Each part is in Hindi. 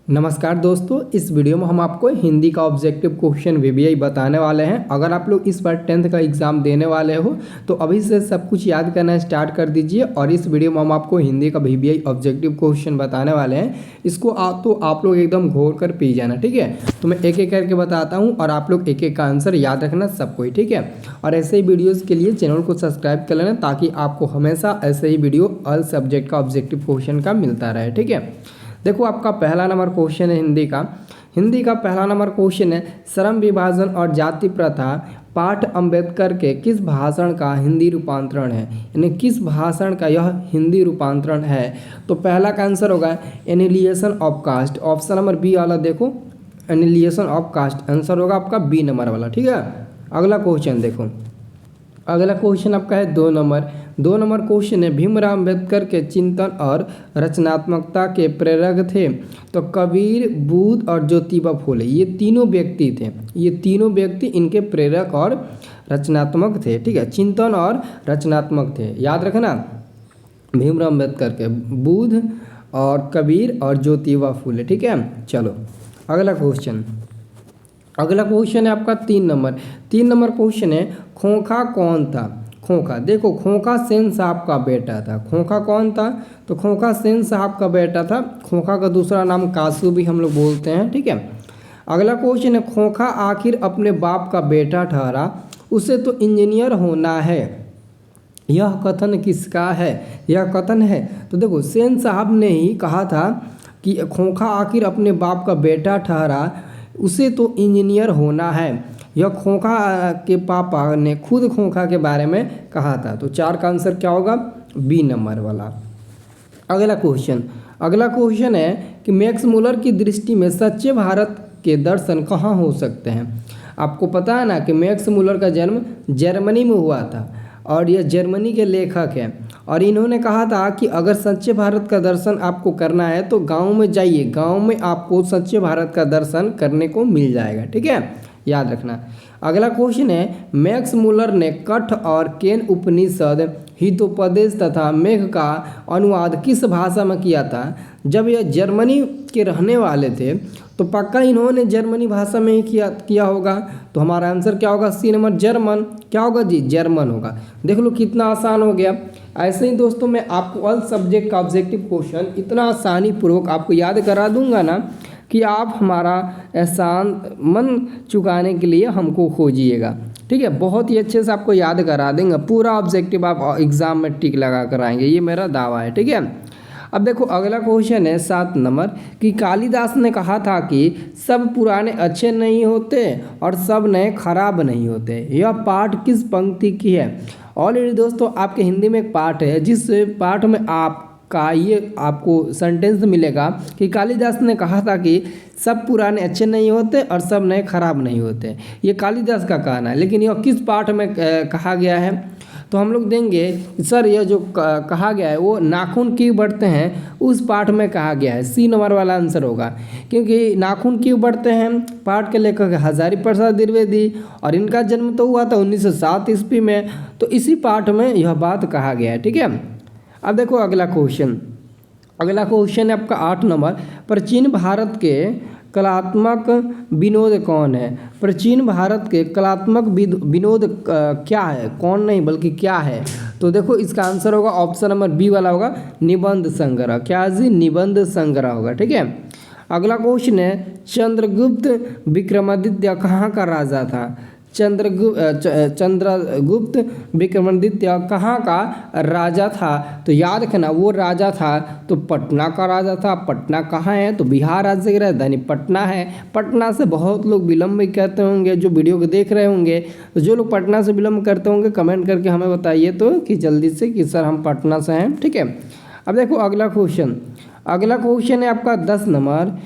नमस्कार दोस्तों, इस वीडियो में हम आपको हिंदी का ऑब्जेक्टिव क्वेश्चन वीवीआई बताने वाले हैं। अगर आप लोग इस बार 10th का एग्ज़ाम देने वाले हो तो अभी से सब कुछ याद करना स्टार्ट कर दीजिए। और इस वीडियो में हम आपको हिंदी का वीवीआई ऑब्जेक्टिव क्वेश्चन बताने वाले हैं। इसको आप लोग एकदम घोर कर पी जाना, ठीक है। तो मैं एक एक करके बताता हूँ और आप लोग एक एक का आंसर याद रखना सबको ही, ठीक है। और ऐसे ही वीडियोज़ के लिए चैनल को सब्सक्राइब कर लेना ताकि आपको हमेशा ऐसे ही वीडियो ऑल सब्जेक्ट का ऑब्जेक्टिव क्वेश्चन का मिलता रहे, ठीक है। देखो, आपका पहला नंबर क्वेश्चन है हिंदी का पहला नंबर क्वेश्चन है, श्रम विभाजन और जाति प्रथा पाठ अंबेडकर के किस भाषण का हिंदी रूपांतरण है, यानी किस भाषण का यह हिंदी रूपांतरण है। तो पहला का आंसर होगा annihilation of caste. Option number b वाला देखो, एनिलिएशन ऑफ कास्ट आंसर होगा आपका बी नंबर वाला, ठीक है। अगला क्वेश्चन देखो, अगला क्वेश्चन आपका है दो नंबर क्वेश्चन है, भीमराव अम्बेडकर के चिंतन और रचनात्मकता के प्रेरक थे। तो कबीर, बुद्ध और ज्योतिबा फुले, ये तीनों व्यक्ति थे। ये तीनों व्यक्ति इनके प्रेरक और रचनात्मक थे, ठीक है। चिंतन और रचनात्मक थे, याद रखना। भीमराव अम्बेडकर के, बुद्ध और कबीर और ज्योतिबा फुले, ठीक है। चलो अगला क्वेश्चन है आपका 3 नंबर क्वेश्चन है, खोखा कौन था। खोखा, देखो खोखा सेन साहब का बेटा था। खोखा कौन था, तो खोखा सेन साहब का बेटा था। खोखा का दूसरा नाम कासू भी हम लोग बोलते हैं, ठीक है। अगला क्वेश्चन है, खोखा आखिर अपने बाप का बेटा ठहरा, उसे तो इंजीनियर होना है। यह कथन किसका है, यह कथन है। तो देखो, सेन साहब ने ही कहा था कि खोखा आखिर अपने बाप का बेटा ठहरा, उसे तो इंजीनियर होना है। यह खोखा के पापा ने खुद खोखा के बारे में कहा था। तो 4 का आंसर क्या होगा, बी नंबर वाला। अगला क्वेश्चन है कि मैक्स मुलर की दृष्टि में सच्चे भारत के दर्शन कहाँ हो सकते हैं। आपको पता है ना कि मैक्स मुलर का जन्म जर्मनी में हुआ था और यह जर्मनी के लेखक हैं। और इन्होंने कहा था कि अगर सच्चे भारत का दर्शन आपको करना है तो गांव में जाइए, गांव में आपको सच्चे भारत का दर्शन करने को मिल जाएगा, ठीक है, याद रखना। अगला क्वेश्चन है, मैक्स मुलर ने कठ और केन उपनिषद, हितोपदेश तथा मेघ का अनुवाद किस भाषा में किया था। जब यह जर्मनी के रहने वाले थे तो पक्का इन्होंने जर्मनी भाषा में ही किया होगा। तो हमारा आंसर क्या होगा, सी नंबर जर्मन। क्या होगा जी, जर्मन होगा। देख लो कितना आसान हो गया। ऐसे ही दोस्तों मैं आपको ऑल सब्जेक्ट का ऑब्जेक्टिव क्वेश्चन इतना आसानी पूर्वक आपको याद करा दूंगा ना कि आप हमारा एहसान मन चुकाने के लिए हमको खोजिएगा, ठीक है। बहुत ही अच्छे से आपको याद करा देंगे, पूरा ऑब्जेक्टिव आप एग्ज़ाम में टिक लगा कर आएंगे, ये मेरा दावा है, ठीक है। अब देखो अगला क्वेश्चन है 7 नंबर कि कालिदास ने कहा था कि सब पुराने अच्छे नहीं होते और सब नए खराब नहीं होते। यह पाठ किस पंक्ति की है। ऑलरेडी दोस्तों आपके हिंदी में एक पाठ है जिस पाठ में ये आपको सेंटेंस मिलेगा कि कालिदास ने कहा था कि सब पुराने अच्छे नहीं होते और सब नए खराब नहीं होते। ये कालिदास का कहना है, लेकिन यह किस पाठ में कहा गया है। तो हम लोग देंगे सर, यह जो कहा गया है वो नाखून क्यों बढ़ते हैं उस पाठ में कहा गया है। सी नंबर वाला आंसर होगा, क्योंकि नाखून क्यों बढ़ते हैं पाठ के लेखक हजारी प्रसाद द्विवेदी और इनका जन्म तो हुआ था 1907 ईस्वी में। तो इसी पाठ में यह बात कहा गया है, ठीक है। अब देखो अगला क्वेश्चन है आपका 8 नंबर, प्राचीन भारत के कलात्मक विनोद कौन है। प्राचीन भारत के कलात्मक विनोद क्या है, कौन नहीं बल्कि क्या है। तो देखो इसका आंसर होगा ऑप्शन नंबर बी वाला होगा, निबंध संग्रह। क्या जी, निबंध संग्रह होगा, ठीक है। अगला क्वेश्चन है, चंद्रगुप्त विक्रमादित्य कहाँ का राजा था। चंद्रगुप्त विक्रमादित्य कहाँ का राजा था। तो याद रखना वो राजा था तो पटना का राजा था। पटना कहाँ है, तो बिहार राज्य की राजधानी पटना है। पटना से बहुत लोग विलम्ब भी करते होंगे जो वीडियो को देख रहे होंगे। तो जो लोग पटना से विलम्ब करते होंगे कमेंट करके हमें बताइए तो कि जल्दी से कि सर हम पटना से हैं, ठीक है। अब देखो अगला क्वेश्चन है आपका 10 नंबर,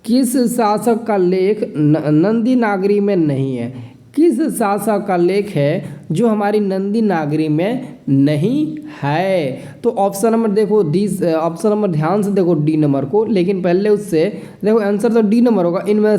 किस शासक का लेख नंदी नागरी में नहीं है। किस शासक का लेख है जो हमारी नंदी नागरी में नहीं है? तो ऑप्शन नंबर देखो डी, ऑप्शन नंबर ध्यान से देखो डी नंबर को, लेकिन पहले उससे देखो आंसर तो डी नंबर होगा। इनमें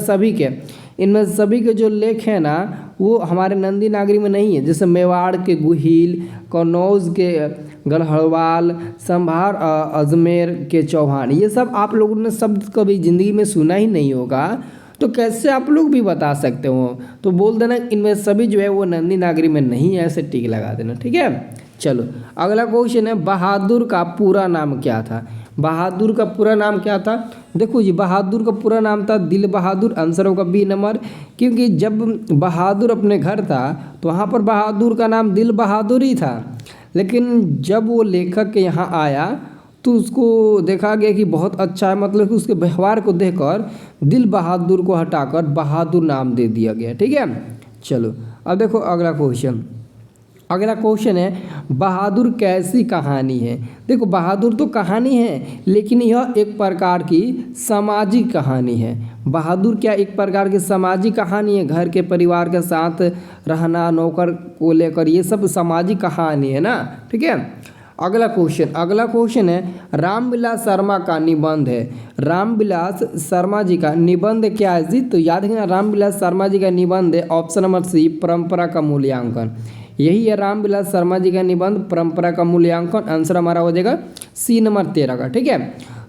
सभी के जो लेख हैं ना वो हमारे नंदी नागरी में नहीं है। जैसे मेवाड़ के गुहिल, कन्नौज के गढ़वाल, संभार अजमेर के चौहान, ये सब आप लोगों ने शब्द कभी ज़िंदगी में सुना ही नहीं होगा, तो कैसे आप लोग भी बता सकते हो? तो बोल देना इनमें सभी जो है वो नंदी नागरी में नहीं है, ऐसे टिक लगा देना, ठीक है। चलो अगला क्वेश्चन है, बहादुर का पूरा नाम क्या था? बहादुर का पूरा नाम क्या था? देखो जी, बहादुर का पूरा नाम था दिल बहादुर। आंसर होगा बी नंबर, क्योंकि जब बहादुर अपने घर था तो वहाँ पर बहादुर का नाम दिल बहादुर ही था, लेकिन जब वो लेखक के यहाँ आया तो उसको देखा गया कि बहुत अच्छा है, मतलब कि उसके व्यवहार को देखकर दिल बहादुर को हटाकर बहादुर नाम दे दिया गया, ठीक है। चलो अब देखो अगला क्वेश्चन है, बहादुर कैसी कहानी है? देखो बहादुर तो कहानी है, लेकिन यह एक प्रकार की सामाजिक कहानी है। बहादुर क्या एक प्रकार की सामाजिक कहानी है? घर के परिवार के साथ रहना, नौकर को लेकर, ये सब सामाजिक कहानी है ना, ठीक है। अगला क्वेश्चन है, रामविलास शर्मा का निबंध है। रामविलास शर्मा जी का निबंध क्या है जी? तो याद रखना, रामविलास शर्मा जी का निबंध है ऑप्शन नंबर सी, परंपरा का मूल्यांकन। यही है रामविलास शर्मा जी का निबंध, परंपरा का मूल्यांकन। आंसर हमारा हो जाएगा सी नंबर 13 का, ठीक है।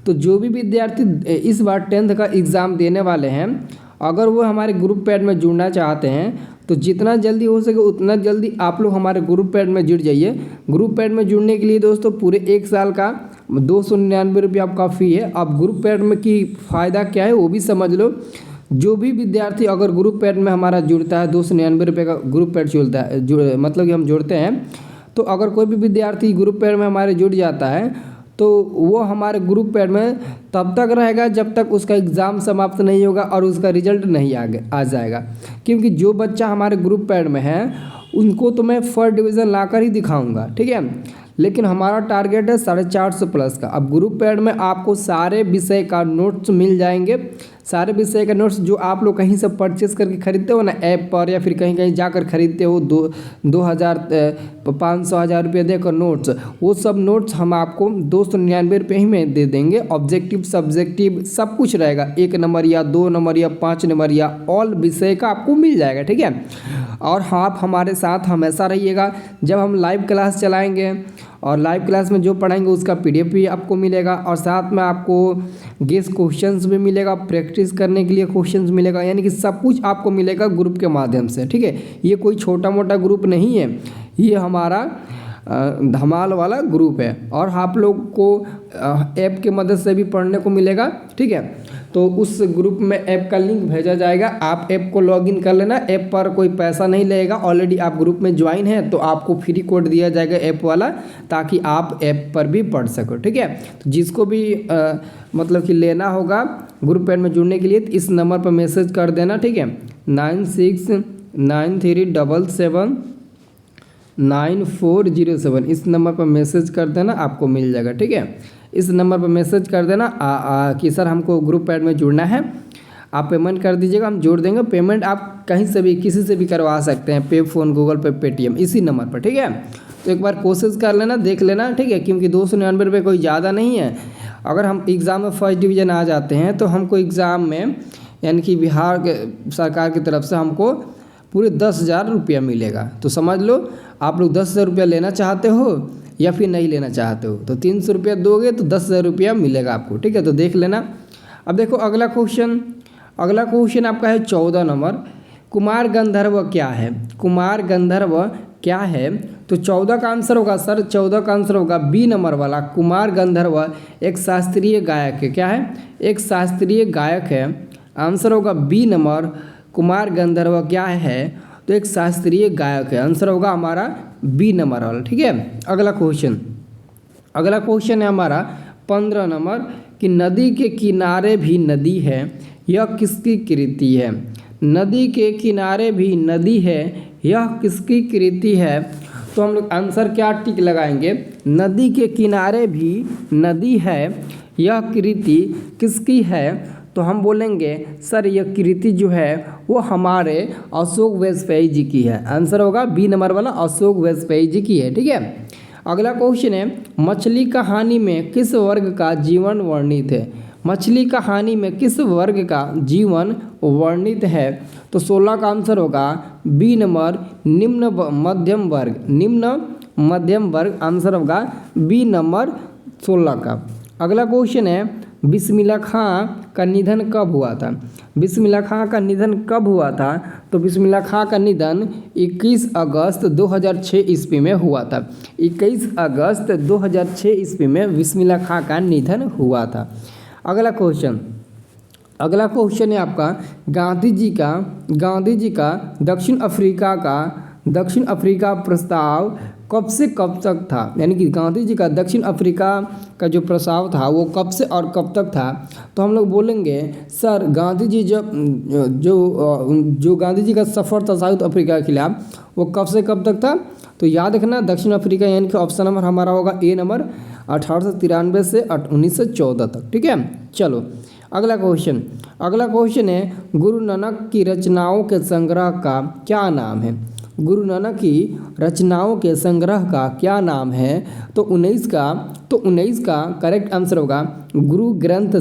तो जो भी विद्यार्थी इस बार 10th का एग्ज़ाम देने वाले हैं, अगर वो हमारे ग्रुप पैड में जुड़ना चाहते हैं तो जितना जल्दी हो सके उतना जल्दी आप लोग हमारे ग्रुप पैड में जुड़ जाइए। ग्रुप पैड में जुड़ने के लिए दोस्तों पूरे 1 साल का 299 रुपये आपका फ़ी है। अब ग्रुप पैड में की फ़ायदा क्या है वो भी समझ लो। जो भी विद्यार्थी अगर ग्रुप पैड में हमारा जुड़ता है, 299 रुपये का ग्रुप पैड चलता है, मतलब कि हम जुड़ते हैं, तो अगर कोई भी विद्यार्थी ग्रुप पैड में हमारे जुड़ जाता है तो वो हमारे ग्रुप पैड में तब तक रहेगा जब तक उसका एग्ज़ाम समाप्त नहीं होगा और उसका रिजल्ट नहीं आ जाएगा। क्योंकि जो बच्चा हमारे ग्रुप पैड में है उनको तो मैं फर्स्ट डिवीज़न लाकर ही दिखाऊंगा, ठीक है। लेकिन हमारा टारगेट है 450 प्लस का। अब ग्रुप पैड में आपको सारे विषय का नोट्स मिल जाएंगे। सारे विषय का नोट्स जो आप लोग कहीं से परचेस करके खरीदते हो ना ऐप पर, या फिर कहीं कहीं जाकर खरीदते हो 2,000 500 1000 रुपये देकर नोट्स, वो सब नोट्स हम आपको 299 रुपये ही में दे देंगे। ऑब्जेक्टिव सब्जेक्टिव सब कुछ रहेगा, 1 नंबर या 2 नंबर या 5 नंबर या ऑल विषय का आपको मिल जाएगा, ठीक है। और हाँ, आप हमारे साथ हमेशा रहिएगा। जब हम लाइव क्लास चलाएँगे और लाइव क्लास में जो पढ़ाएंगे उसका PDF भी आपको मिलेगा, और साथ में आपको गेस क्वेश्चंस भी मिलेगा, प्रैक्टिस करने के लिए क्वेश्चंस मिलेगा, यानी कि सब कुछ आपको मिलेगा ग्रुप के माध्यम से, ठीक है। ये कोई छोटा मोटा ग्रुप नहीं है, ये हमारा धमाल वाला ग्रुप है। और आप लोग को ऐप के मदद से भी पढ़ने को मिलेगा, ठीक है। तो उस ग्रुप में ऐप का लिंक भेजा जाएगा, आप ऐप को लॉगिन कर लेना। ऐप पर कोई पैसा नहीं लगेगा, ऑलरेडी आप ग्रुप में ज्वाइन हैं तो आपको फ्री कोड दिया जाएगा ऐप वाला, ताकि आप ऐप पर भी पढ़ सको, ठीक है। तो जिसको भी मतलब कि लेना होगा ग्रुप ऐड में जुड़ने के लिए तो इस नंबर पर मैसेज कर देना, ठीक है। 9693779407 इस नंबर पर मैसेज कर देना, आपको मिल जाएगा, ठीक है। इस नंबर पर मैसेज कर देना कि सर हमको ग्रुप ऐड में जुड़ना है, आप पेमेंट कर दीजिएगा, हम जोड़ देंगे। पेमेंट आप कहीं से भी किसी से भी करवा सकते हैं, पे फ़ोन, गूगल पे, पेटीएम, इसी नंबर पर, ठीक है। तो एक बार कोशिश कर लेना, देख लेना, ठीक है। क्योंकि 299 रुपये कोई ज़्यादा नहीं है। अगर हम एग्ज़ाम में फर्स्ट डिवीज़न आ जाते हैं तो हमको एग्ज़ाम में यानी कि बिहार के सरकार की तरफ से हमको पूरे 10,000 रुपया मिलेगा। तो समझ लो आप लोग 10,000 रुपया लेना चाहते हो या फिर नहीं लेना चाहते हो, तो 300 रुपया दोगे तो 10,000 रुपया मिलेगा आपको, ठीक है। तो देख लेना। अब देखो अगला क्वेश्चन आपका है 14 नंबर, कुमार गंधर्व क्या है? कुमार गंधर्व क्या है? तो 14 का आंसर होगा सर, 14 का आंसर होगा बी नंबर वाला। कुमार गंधर्व एक शास्त्रीय गायक है। क्या है? एक शास्त्रीय गायक है। आंसर होगा बी नंबर। कुमार गंधर्व क्या है? तो एक शास्त्रीय गायक है। आंसर होगा हमारा बी नंबर वाला, ठीक है। अगला क्वेश्चन है हमारा 15 नंबर कि नदी के किनारे भी नदी है, यह किसकी कृति है? नदी के किनारे भी नदी है, यह किसकी कृति है? तो हम लोग आंसर क्या टिक लगाएंगे? नदी के किनारे भी नदी है, यह कृति किसकी है? तो हम बोलेंगे सर ये कृति जो है वो हमारे अशोक वाजपेयी जी की है। आंसर होगा बी नंबर वाला, अशोक वाजपेयी जी की है। ठीक है, अगला क्वेश्चन है मछली कहानी में किस वर्ग का जीवन वर्णित है। मछली कहानी में किस वर्ग का जीवन वर्णित है। तो 16 का आंसर होगा बी नंबर, निम्न मध्यम वर्ग, निम्न मध्यम वर्ग। आंसर होगा बी नंबर 16 का। अगला क्वेश्चन है बिस्मिल्लाह खां का निधन कब हुआ था। बिस्मिल्लाह खां का निधन कब हुआ था। तो बिस्मिल्लाह खां का निधन 21 अगस्त 2006 ईस्वी में हुआ था। 21 अगस्त 2006 ईस्वी में बिस्मिल्लाह खां का निधन हुआ था। अगला क्वेश्चन है आपका गांधी जी का दक्षिण अफ्रीका प्रस्ताव कब से कब तक था। यानी कि गांधी जी का दक्षिण अफ्रीका का जो प्रस्ताव था वो कब से और कब तक था। तो हम लोग बोलेंगे सर गांधी जी जो गांधी जी का सफ़र था साउथ अफ्रीका के खिलाफ वो कब से कब तक था। तो याद रखना दक्षिण अफ्रीका यानी कि ऑप्शन नंबर हमारा होगा ए नंबर, 1893 से 1914 तक। ठीक है, चलो अगला क्वेश्चन है गुरु नानक की रचनाओं के संग्रह का क्या नाम है। गुरु नानक की रचनाओं के संग्रह का क्या नाम है। तो 19 का करेक्ट आंसर होगा गुरु ग्रंथ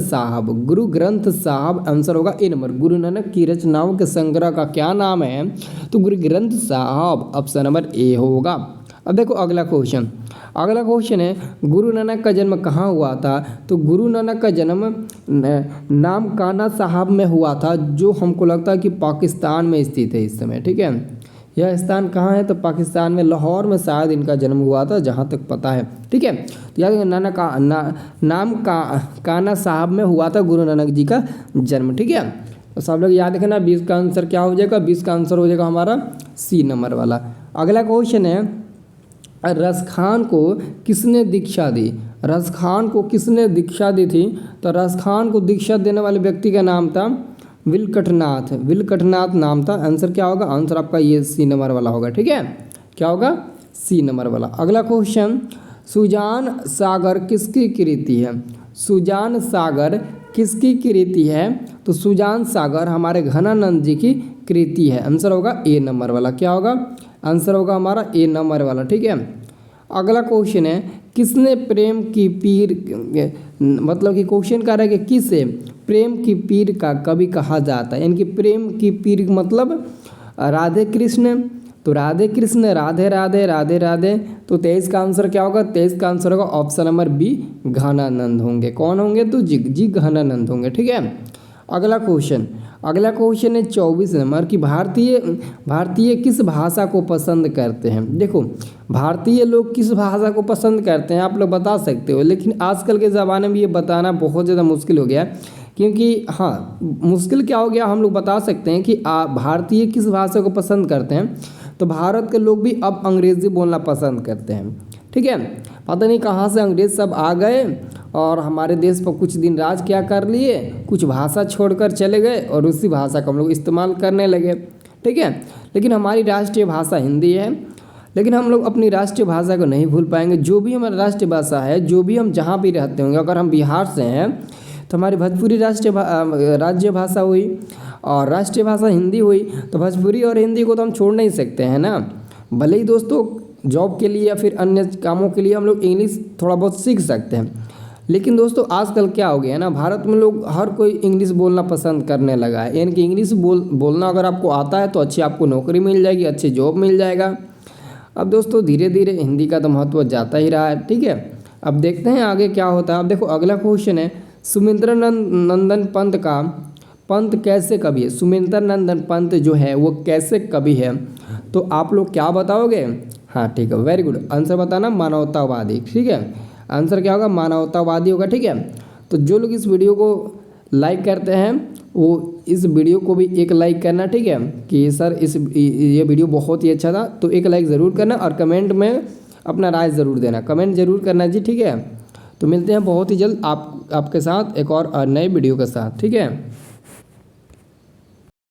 साहब। आंसर होगा ए नंबर, गुरु नानक की रचनाओं के संग्रह का क्या नाम है। तो गुरु ग्रंथ साहब, ऑप्शन नंबर ए होगा। अब देखो अगला क्वेश्चन है गुरु नानक का जन्म कहाँ हुआ था। तो गुरु नानक का जन्म नामकाना साहब में हुआ था, जो हमको लगता है कि पाकिस्तान में स्थित है इस समय। ठीक है, यह स्थान कहाँ है। तो पाकिस्तान में लाहौर में शायद इनका जन्म हुआ था, जहाँ तक पता है। ठीक है, तो याद नामकाना साहब में हुआ था गुरु नानक जी का जन्म। ठीक है, तो सब लोग याद रखना 20 का आंसर क्या हो जाएगा। 20 का आंसर हो जाएगा हमारा सी नंबर वाला। अगला क्वेश्चन है रसखान को किसने दीक्षा दी। रसखान को किसने दीक्षा दी थी। तो रसखान को दीक्षा देने वाले व्यक्ति का नाम था विलकटनाथ नाम था। आंसर क्या होगा। आंसर आपका ये सी नंबर वाला होगा। ठीक है, क्या होगा सी नंबर वाला। अगला क्वेश्चन सुजान सागर किसकी कृति है। सुजान सागर किसकी कृति है। तो सुजान सागर हमारे घनानंद जी की कृति है। आंसर होगा ए नंबर वाला। क्या होगा। आंसर होगा हमारा ए नंबर वाला। ठीक है, अगला क्वेश्चन है किसने प्रेम की पीर, मतलब कि क्वेश्चन कह रहा है कि किसे प्रेम की पीर का कवि कहा जाता है। यानी कि प्रेम की पीर मतलब राधे कृष्ण। तो राधे कृष्ण, राधे राधे राधे राधे। तो 23 का आंसर क्या होगा। 23 का आंसर होगा ऑप्शन नंबर बी घनानंद होंगे। कौन होंगे। तो जी घनानंद होंगे। ठीक है, अगला क्वेश्चन है 24 नंबर की भारतीय किस भाषा को पसंद करते हैं। देखो भारतीय लोग किस भाषा को पसंद करते हैं आप लोग बता सकते हो, लेकिन आजकल के ज़माने में ये बताना बहुत ज़्यादा मुश्किल हो गया। क्योंकि हाँ मुश्किल क्या हो गया, हम लोग बता सकते हैं कि भारतीय किस भाषा को पसंद करते हैं। तो भारत के लोग भी अब अंग्रेज़ी बोलना पसंद करते हैं। ठीक है, पता नहीं कहाँ से अंग्रेज़ सब आ गए और हमारे देश पर कुछ दिन राज क्या कर लिए, कुछ भाषा छोड़कर चले गए और उसी भाषा का हम लोग इस्तेमाल करने लगे। ठीक है, लेकिन हमारी राष्ट्रीय भाषा हिंदी है, लेकिन हम लोग अपनी राष्ट्रीय भाषा को नहीं भूल पाएंगे। जो भी हमारी राष्ट्रीय भाषा है, जो भी हम जहाँ भी रहते होंगे, अगर हम बिहार से हैं तो हमारी भोजपुरी राज्य भाषा हुई और राष्ट्रीय भाषा हिंदी हुई। तो भोजपुरी और हिंदी को तो हम छोड़ नहीं सकते हैं ना। भले ही दोस्तों जॉब के लिए या फिर अन्य कामों के लिए हम लोग इंग्लिश थोड़ा बहुत सीख सकते हैं, लेकिन दोस्तों आजकल क्या हो गया ना, भारत में लोग हर कोई इंग्लिश बोलना पसंद करने लगा है। यानी कि इंग्लिश बोलना अगर आपको आता है तो अच्छी आपको नौकरी मिल जाएगी, अच्छी जॉब मिल जाएगा। अब दोस्तों धीरे धीरे हिंदी का तो महत्व जाता ही रहा है। ठीक है, अब देखते हैं आगे क्या होता है। अब देखो अगला क्वेश्चन है सुमिंद्रनंदन पंत कैसे कवि है। सुमिंद्रनंदन पंत जो है वो कैसे कवि है, तो आप लोग क्या बताओगे। हाँ ठीक है, वेरी गुड। आंसर बताना मानवतावादी। ठीक है, आंसर क्या होगा, मानवतावादी होगा। ठीक है, तो जो लोग इस वीडियो को लाइक करते हैं वो इस वीडियो को भी एक लाइक करना। ठीक है, कि सर ये वीडियो बहुत ही अच्छा था, तो एक लाइक ज़रूर करना और कमेंट में अपना राय ज़रूर देना, कमेंट ज़रूर करना जी। ठीक है, तो मिलते हैं बहुत ही जल्द आपके साथ एक और नए वीडियो के साथ। ठीक है।